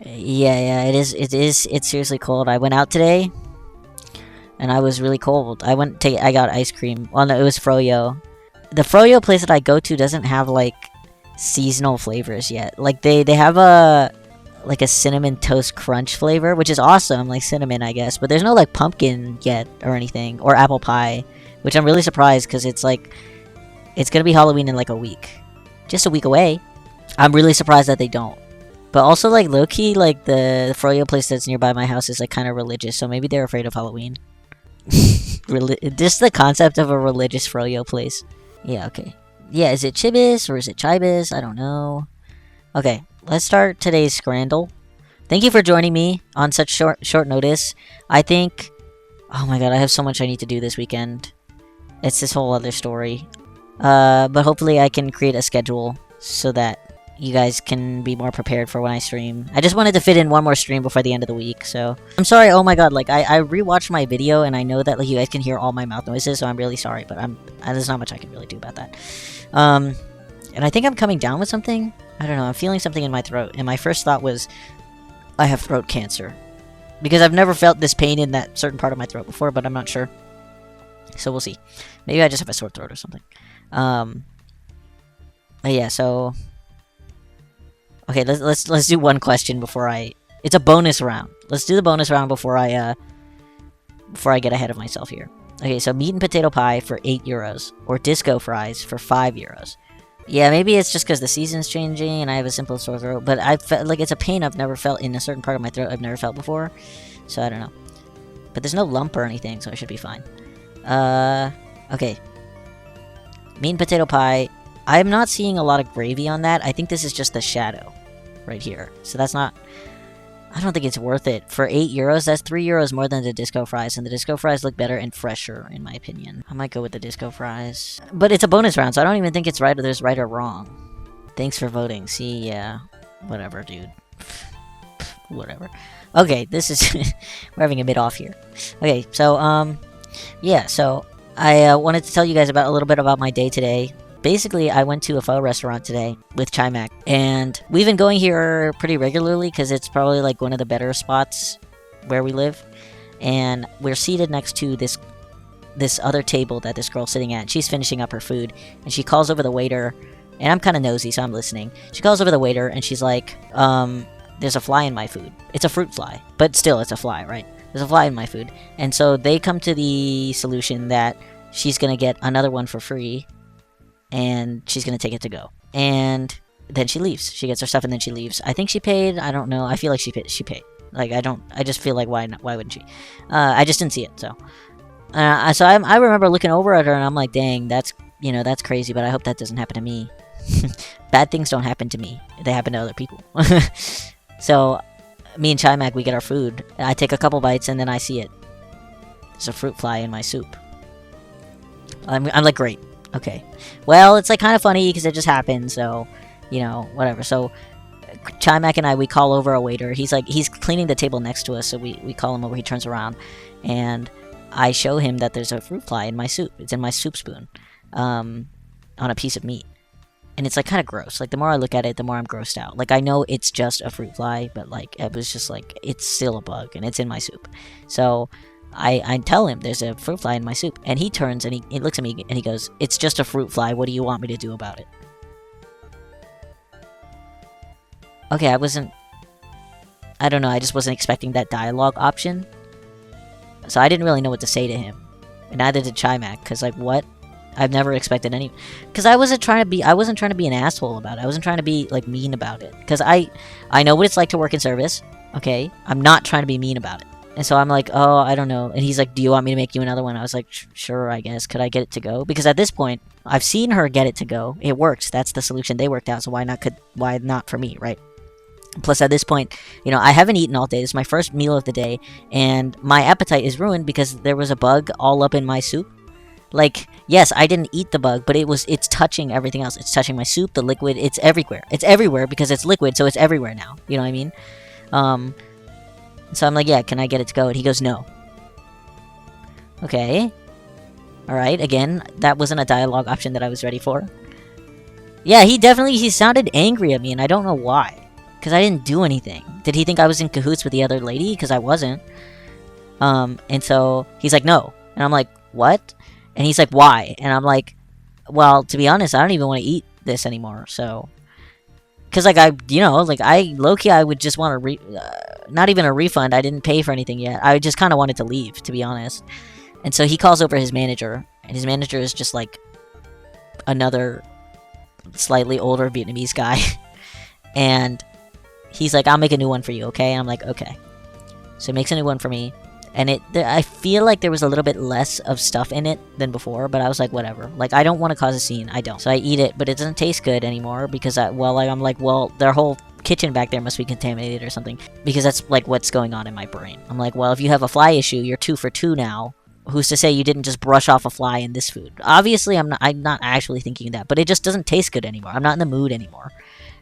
Yeah, it's seriously cold. I went out today and I was really cold. I got ice cream. Well, no, it was froyo. The froyo place that I go to doesn't have like seasonal flavors yet. Like they have a cinnamon toast crunch flavor, which is awesome, like cinnamon, I guess. But there's no like pumpkin yet or anything, or apple pie, which I'm really surprised because it's gonna be Halloween in like a week, just a week away. I'm really surprised that they don't. But also like low key, like the froyo place that's nearby my house is like kind of religious, so maybe they're afraid of Halloween. Just the concept of a religious froyo place. Yeah, okay. Yeah, is it Chibis or is it Chibis? I don't know. Okay, let's start today's Scrandle. Thank you for joining me on such short notice. I think... Oh my god, I have so much I need to do this weekend. It's this whole other story. But hopefully I can create a schedule so that you guys can be more prepared for when I stream. I just wanted to fit in one more stream before the end of the week, so... I'm sorry, oh my god, like, I rewatched my video, and I know that, like, you guys can hear all my mouth noises, so I'm really sorry, but there's not much I can really do about that. And I think I'm coming down with something? I don't know, I'm feeling something in my throat, and my first thought was, I have throat cancer. Because I've never felt this pain in that certain part of my throat before, but I'm not sure. So we'll see. Maybe I just have a sore throat or something. But yeah, so... Okay, let's do one question before I... It's a bonus round. Let's do the bonus round before I get ahead of myself here. Okay, so meat and potato pie for €8, or disco fries for €5. Yeah, maybe it's just because the season's changing and I have a simple sore throat, but I felt like it's a pain I've never felt in a certain part of my throat I've never felt before, so I don't know. But there's no lump or anything, so I should be fine. Okay. Meat and potato pie. I'm not seeing a lot of gravy on that. I think this is just the shadow right here. So that's not... I don't think it's worth it. For €8, that's €3 more than the disco fries, and the disco fries look better and fresher, in my opinion. I might go with the disco fries. But it's a bonus round, so I don't even think it's right or there's right or wrong. Thanks for voting. See, yeah. Whatever, dude. Whatever. Okay, this is... we're having a bit off here. Okay, so, yeah, so... I wanted to tell you guys about a little bit about my day today. Basically, I went to a pho restaurant today with Chimac, and we've been going here pretty regularly because it's probably like one of the better spots where we live. And we're seated next to this other table that this girl's sitting at. She's finishing up her food, and she calls over the waiter, and I'm kind of nosy, so I'm listening. She calls over the waiter, and she's like, there's a fly in my food. It's a fruit fly, but still, it's a fly, right? There's a fly in my food. And so they come to the solution that she's gonna get another one for free, and she's gonna take it to go. And then she leaves. She gets her stuff and then she leaves. I think she paid. I don't know. I feel like she paid. Like, I just feel like, why wouldn't she? I just didn't see it, so. I remember looking over at her and I'm like, dang, that's crazy, but I hope that doesn't happen to me. Bad things don't happen to me. They happen to other people. So, me and Chimac, we get our food. I take a couple bites and then I see it. There's a fruit fly in my soup. I'm like, great. Okay. Well, it's like kind of funny because it just happened, so, whatever. So, Chimac and I, we call over a waiter. He's cleaning the table next to us, so we call him over. He turns around, and I show him that there's a fruit fly in my soup. It's in my soup spoon, on a piece of meat. And it's, like, kind of gross. Like, the more I look at it, the more I'm grossed out. Like, I know it's just a fruit fly, but, like, it was just, like, it's still a bug, and it's in my soup. So, I tell him there's a fruit fly in my soup, and he turns and he looks at me and he goes, "It's just a fruit fly, what do you want me to do about it?" Okay, I don't know, I just wasn't expecting that dialogue option. So I didn't really know what to say to him. And neither did Chimac, because, like, what? I've never expected any... Because I wasn't trying to be an asshole about it. I wasn't trying to be, like, mean about it. Because I know what it's like to work in service, okay? I'm not trying to be mean about it. And so I'm like, oh, I don't know. And he's like, do you want me to make you another one? I was like, sure, I guess. Could I get it to go? Because at this point, I've seen her get it to go. It works. That's the solution they worked out. So why not for me, right? Plus, at this point, I haven't eaten all day. This is my first meal of the day. And my appetite is ruined because there was a bug all up in my soup. Like, yes, I didn't eat the bug, but it's touching everything else. It's touching my soup, the liquid. It's everywhere. It's everywhere because it's liquid, so it's everywhere now. You know what I mean? So I'm like, yeah, can I get it to go? And he goes, no. Okay. Alright, again, that wasn't a dialogue option that I was ready for. Yeah, he sounded angry at me, and I don't know why. Because I didn't do anything. Did he think I was in cahoots with the other lady? Because I wasn't. And so he's like, no. And I'm like, what? And he's like, why? And I'm like, well, to be honest, I don't even want to eat this anymore. So, because like low-key, I would just want not even a refund. I didn't pay for anything yet. I just kind of wanted to leave, to be honest. And so he calls over his manager, and his manager is just like another slightly older Vietnamese guy. And he's like, I'll make a new one for you, okay? And I'm like, okay. So he makes a new one for me. And I feel like there was a little bit less of stuff in it than before, but I was like, whatever. Like, I don't want to cause a scene. I don't. So I eat it, but it doesn't taste good anymore because, I'm like, well, their whole kitchen back there must be contaminated or something. Because that's, like, what's going on in my brain. I'm like, well, if you have a fly issue, you're 2 for 2 now. Who's to say you didn't just brush off a fly in this food? Obviously, I'm not actually thinking that, but it just doesn't taste good anymore. I'm not in the mood anymore.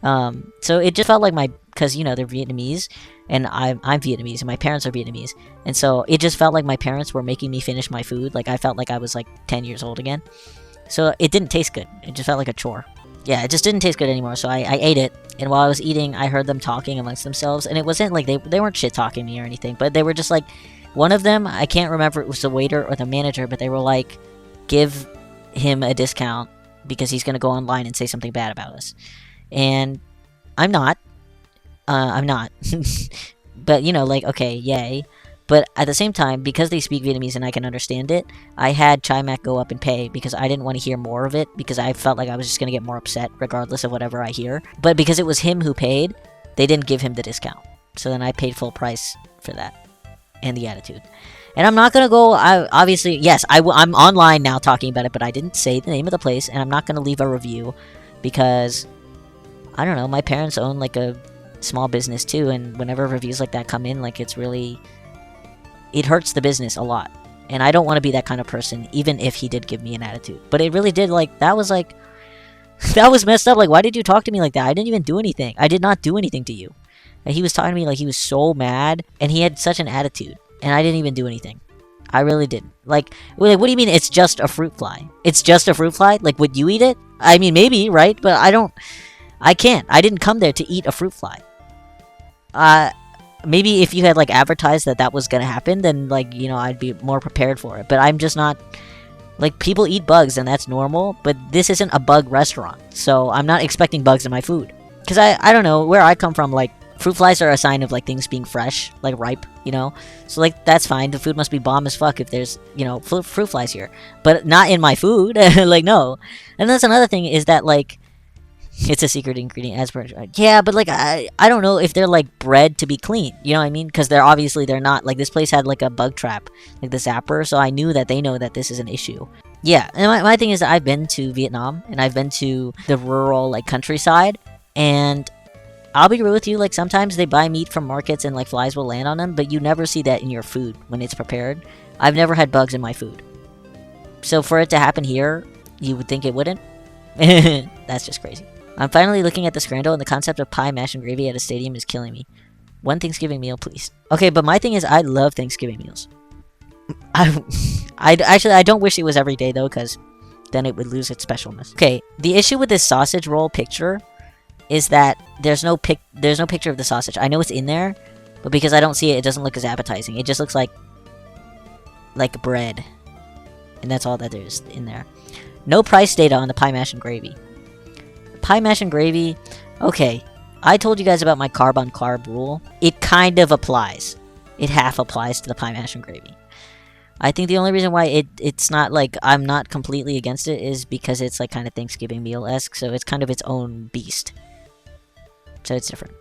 So it just felt like because, they're Vietnamese, and I'm Vietnamese, and my parents are Vietnamese, and so it just felt like my parents were making me finish my food. Like, I felt like I was, like, 10 years old again. So it didn't taste good. It just felt like a chore. Yeah, it just didn't taste good anymore, so I ate it, and while I was eating, I heard them talking amongst themselves, and it wasn't, like, they weren't shit-talking me or anything, but they were just, like, one of them, I can't remember if it was the waiter or the manager, but they were like, give him a discount because he's gonna go online and say something bad about us. And I'm not. But, like, okay, yay. But at the same time, because they speak Vietnamese and I can understand it, I had Chai Mac go up and pay because I didn't want to hear more of it because I felt like I was just going to get more upset regardless of whatever I hear. But because it was him who paid, they didn't give him the discount. So then I paid full price for that and the attitude. And I'm not going to go, obviously, yes, I'm online now talking about it, but I didn't say the name of the place, and I'm not going to leave a review because, I don't know, my parents own, like, a small business too, and whenever reviews like that come in, like, it hurts the business a lot. And I don't want to be that kind of person, even if he did give me an attitude. But it really did, like, that was messed up. Like, why did you talk to me like that? I didn't even do anything. I did not do anything to you. And he was talking to me like he was so mad, and he had such an attitude. And I didn't even do anything. I really didn't. Like, what do you mean it's just a fruit fly? It's just a fruit fly? Like, would you eat it? I mean, maybe, right? But I can't. I didn't come there to eat a fruit fly. Maybe if you had, like, advertised that was gonna happen, then, like, I'd be more prepared for it. But I'm just not... Like, people eat bugs, and that's normal, but this isn't a bug restaurant. So I'm not expecting bugs in my food. Because I don't know, where I come from, like, fruit flies are a sign of, like, things being fresh, like, ripe, So, like, that's fine. The food must be bomb as fuck if there's, fruit flies here. But not in my food. Like, no. And that's another thing is that, like, it's a secret ingredient as per... Yeah, but, like, I don't know if they're, like, bred to be clean. You know what I mean? Because they're not. Like, this place had, like, a bug trap. Like, the zapper. So I knew that they know that this is an issue. Yeah. And my thing is that I've been to Vietnam. And I've been to the rural, like, countryside. And I'll be real with you. Like, sometimes they buy meat from markets and, like, flies will land on them. But you never see that in your food when it's prepared. I've never had bugs in my food. So for it to happen here, you would think it wouldn't? That's just crazy. I'm finally looking at the Scrandle, and the concept of pie, mash, and gravy at a stadium is killing me. One Thanksgiving meal, please. Okay, but my thing is, I love Thanksgiving meals. I don't wish it was every day, though, because then it would lose its specialness. Okay, the issue with this sausage roll picture is that there's no picture of the sausage. I know it's in there, but because I don't see it, it doesn't look as appetizing. It just looks like bread. And that's all that there's in there. No price data on the pie, mash, and gravy. Pie, mash, and gravy, okay. I told you guys about my carb on carb rule. It kind of applies. It half applies to the pie, mash, and gravy. I think the only reason why it's not, like, I'm not completely against it is because it's, like, kind of Thanksgiving meal-esque, so it's kind of its own beast. So it's different.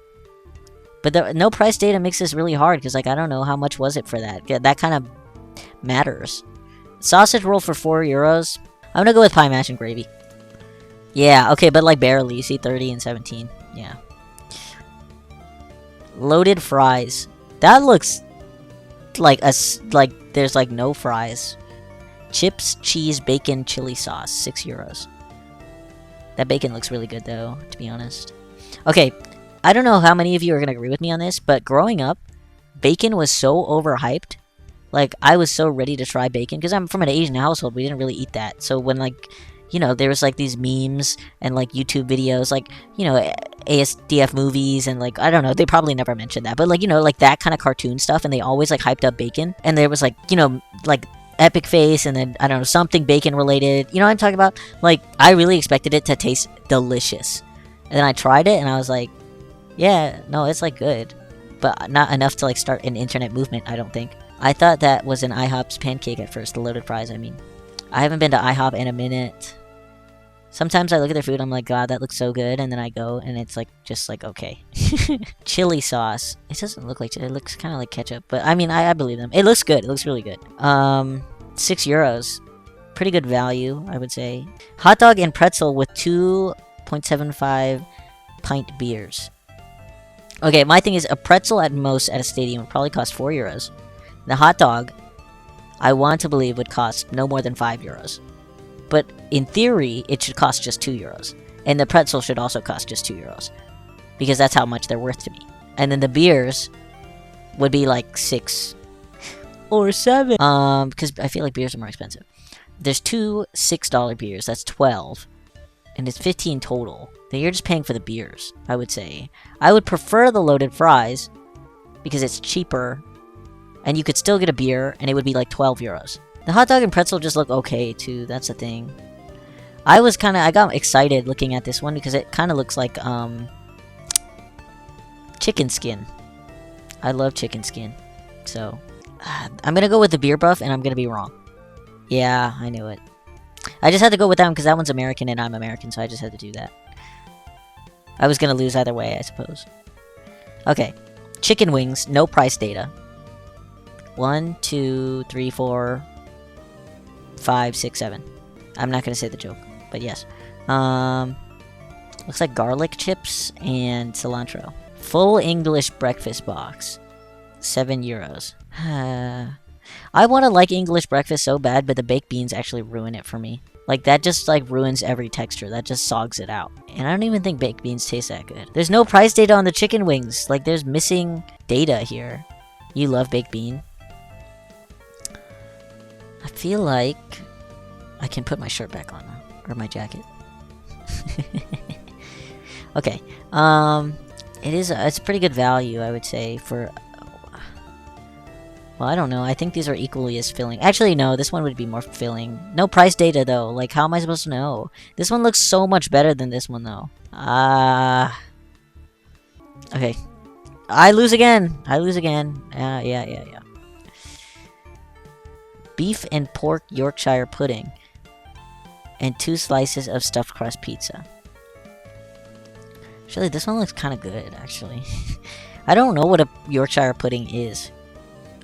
But the no price data makes this really hard, because, like, I don't know how much was it for that. That kind of matters. Sausage roll for €4. I'm gonna go with pie, mash, and gravy. Yeah, okay, but, like, barely. You see 30 and 17. Yeah. Loaded fries. That looks like there's, like, no fries. Chips, cheese, bacon, chili sauce. €6. That bacon looks really good, though, to be honest. Okay, I don't know how many of you are gonna agree with me on this, but growing up, bacon was so overhyped. Like, I was so ready to try bacon, because I'm from an Asian household, we didn't really eat that. So when, like, you know, there was like these memes and like YouTube videos, like, you know, ASDF movies, and like, I don't know, they probably never mentioned that, but like, you know, like that kind of cartoon stuff, and they always like hyped up bacon, and there was like, you know, like epic face, and then I don't know, something bacon related, you know what I'm talking about? Like, I really expected it to taste delicious, and then I tried it and I was like, yeah, no, it's like good, but not enough to like start an internet movement, I don't think. I thought that was an IHOP's pancake at first, the loaded fries, I mean. I haven't been to IHOP in a minute. Sometimes I look at their food, I'm like, God, that looks so good, and then I go, and it's like, just like, okay. Chili sauce. It doesn't look like chili, it looks kind of like ketchup, but I mean, I believe them. It looks good, it looks really good. €6. Pretty good value, I would say. Hot dog and pretzel with 2.75 pint beers. Okay, my thing is, a pretzel at most at a stadium would probably cost €4. The hot dog, I want to believe, would cost no more than €5. But in theory, it should cost just €2. And the pretzel should also cost just €2. Because that's how much they're worth to me. And then the beers would be like 6 or 7. Because I feel like beers are more expensive. There's 2 $6 beers, that's 12. And it's 15 total. Then you're just paying for the beers, I would say. I would prefer the loaded fries because it's cheaper. And you could still get a beer, and it would be like €12. The hot dog and pretzel just look okay, too. That's the thing. I got excited looking at this one because it kind of looks like, chicken skin. I love chicken skin. So, I'm gonna go with the beer buff, and I'm gonna be wrong. Yeah, I knew it. I just had to go with that one because that one's American, and I'm American, so I just had to do that. I was gonna lose either way, I suppose. Okay. Chicken wings, no price data. 1, 2, 3, 4, 5, 6, 7. I'm not gonna say the joke, but yes. Looks like garlic chips and cilantro. Full English breakfast box. €7. I want to like English breakfast so bad, but the baked beans actually ruin it for me. Like, that just like ruins every texture. That just sogs it out. And I don't even think baked beans taste that good. There's no price data on the chicken wings. Like, there's missing data here. You love baked bean? I feel like I can put my shirt back on now. Or my jacket. Okay. It's pretty good value, I would say, for... Well, I don't know. I think these are equally as filling. Actually, no. This one would be more filling. No price data, though. Like, how am I supposed to know? This one looks so much better than this one, though. Okay. I lose again. Yeah. Beef and pork Yorkshire pudding. And 2 slices of stuffed crust pizza. Actually, this one looks kind of good, actually. I don't know what a Yorkshire pudding is.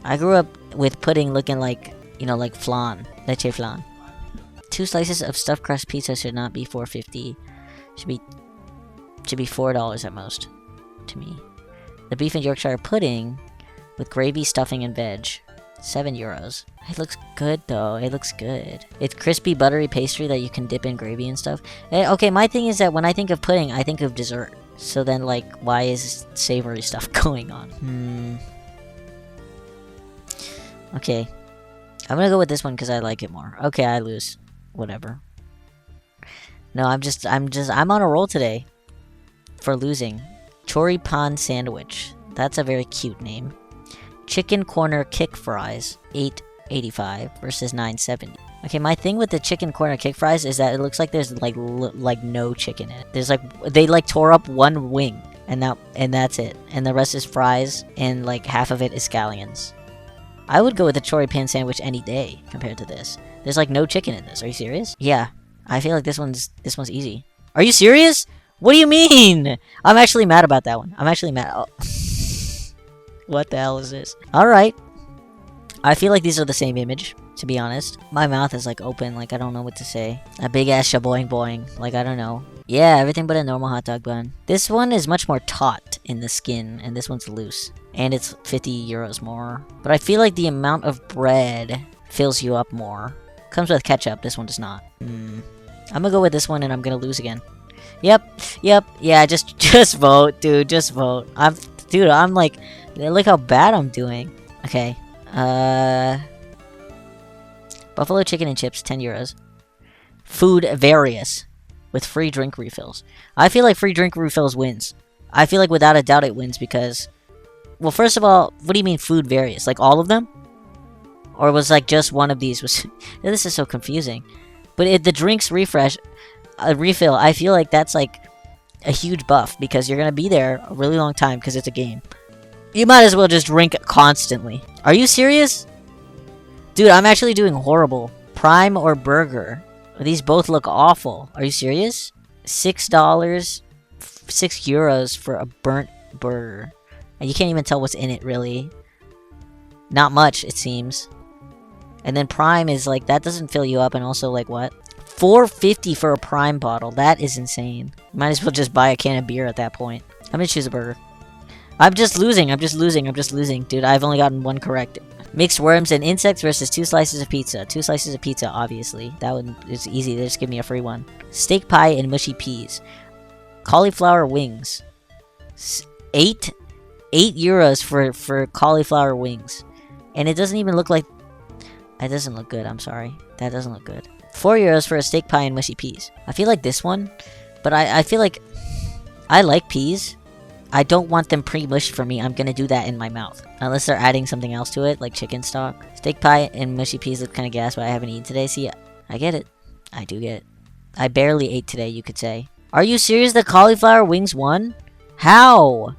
I grew up with pudding looking like, you know, like flan. Leche flan. 2 slices of stuffed crust pizza should not be $4.50. Should be $4 at most, to me. The beef and Yorkshire pudding with gravy, stuffing, and veg. €7. It looks good, though. It looks good. It's crispy, buttery pastry that you can dip in gravy and stuff. Okay, my thing is that when I think of pudding, I think of dessert. So then, like, why is savory stuff going on? Okay. I'm gonna go with this one because I like it more. Okay, I lose. Whatever. No, I'm on a roll today. For losing. Choripan sandwich. That's a very cute name. Chicken corner kick fries. $8.85 versus $9.70. Okay, my thing with the chicken corner kick fries is that it looks like there's like no chicken in it. There's like they like tore up one wing and that's it. And the rest is fries and like half of it is scallions. I would go with the choripan sandwich any day compared to this. There's like no chicken in this. Are you serious? Yeah. I feel like this one's easy. Are you serious? What do you mean? I'm actually mad about that one. I'm actually mad. Oh. What the hell is this? Alright. I feel like these are the same image, to be honest. My mouth is like open, like I don't know what to say. A big ass shaboing boing, like I don't know. Yeah, everything but a normal hot dog bun. This one is much more taut in the skin, and this one's loose. And it's €50 more. But I feel like the amount of bread fills you up more. Comes with ketchup, this one does not. I'm gonna go with this one and I'm gonna lose again. Yep, yeah, just vote, dude, just vote. I'm like, look how bad I'm doing. Okay, buffalo chicken and chips, €10. Food various with free drink refills. I feel like free drink refills wins. I feel like without a doubt it wins because, well, first of all, what do you mean food various? Like all of them? Or was like just one of these was... This is so confusing. But the drinks refresh, refill, I feel like that's like a huge buff because you're going to be there a really long time because it's a game. You might as well just drink constantly. Are you serious? Dude, I'm actually doing horrible. Prime or burger? These both look awful. Are you serious? $6, 6 euros for a burnt burger. And you can't even tell what's in it, really. Not much, it seems. And then Prime is like, that doesn't fill you up, and also like what? $4.50 for a Prime bottle. That is insane. Might as well just buy a can of beer at that point. I'm gonna choose a burger. I'm just losing, dude. I've only gotten one correct. Mixed worms and insects versus 2 slices of pizza. 2 slices of pizza, obviously. That one is easy. They just give me a free one. Steak pie and mushy peas. Cauliflower wings. 8 euros for cauliflower wings. And it doesn't even look like... It doesn't look good, I'm sorry. That doesn't look good. 4 euros for a steak pie and mushy peas. I feel like this one, but I feel like... I like peas. I don't want them pre-mushed for me. I'm gonna do that in my mouth. Unless they're adding something else to it, like chicken stock. Steak pie and mushy peas look kind of gas, but I haven't eaten today. See, I get it. I do get it. I barely ate today, you could say. Are you serious? The cauliflower wings won? How?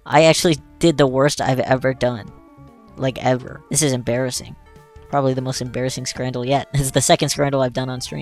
I actually did the worst I've ever done. Like, ever. This is embarrassing. Probably the most embarrassing Scrandle yet. This is the second Scrandle I've done on stream.